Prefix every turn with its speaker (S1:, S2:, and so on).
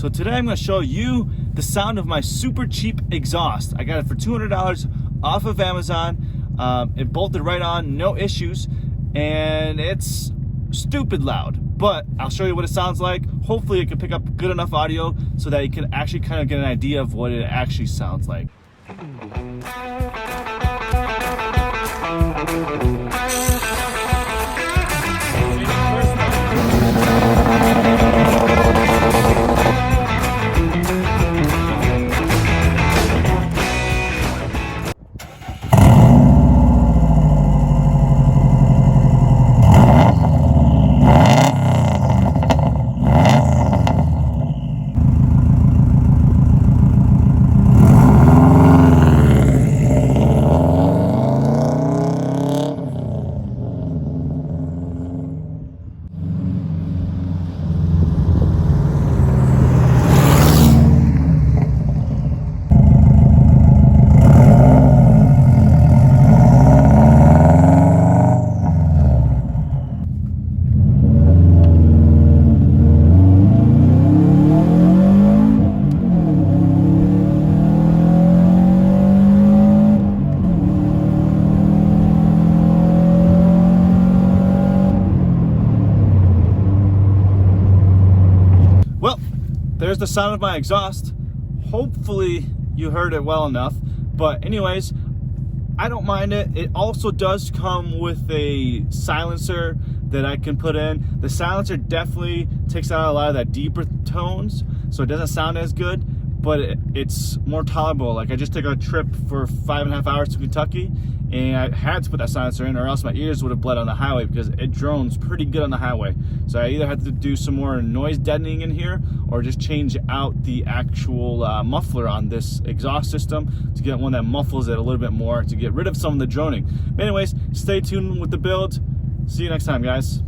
S1: So today I'm going to show you the sound of my super cheap exhaust. I got it for $200 off of Amazon. It bolted right on, no issues, and it's stupid loud. But I'll show you what it sounds like. Hopefully it can pick up good enough audio so that you can actually kind of get an idea of what it actually sounds like. Well, there's the sound of my exhaust. Hopefully you heard it well enough. But anyways, I don't mind it. It also does come with a silencer that I can put in. The silencer definitely takes out a lot of that deeper tones, so it doesn't sound as good, but it's more tolerable. Like I just took a trip for 5.5 hours to Kentucky, and I had to put that silencer in or else my ears would have bled on the highway because it drones pretty good on the highway. So I either had to do some more noise deadening in here or just change out the actual muffler on this exhaust system to get one that muffles it a little bit more to get rid of some of the droning. But anyways, stay tuned with the build. See you next time, guys.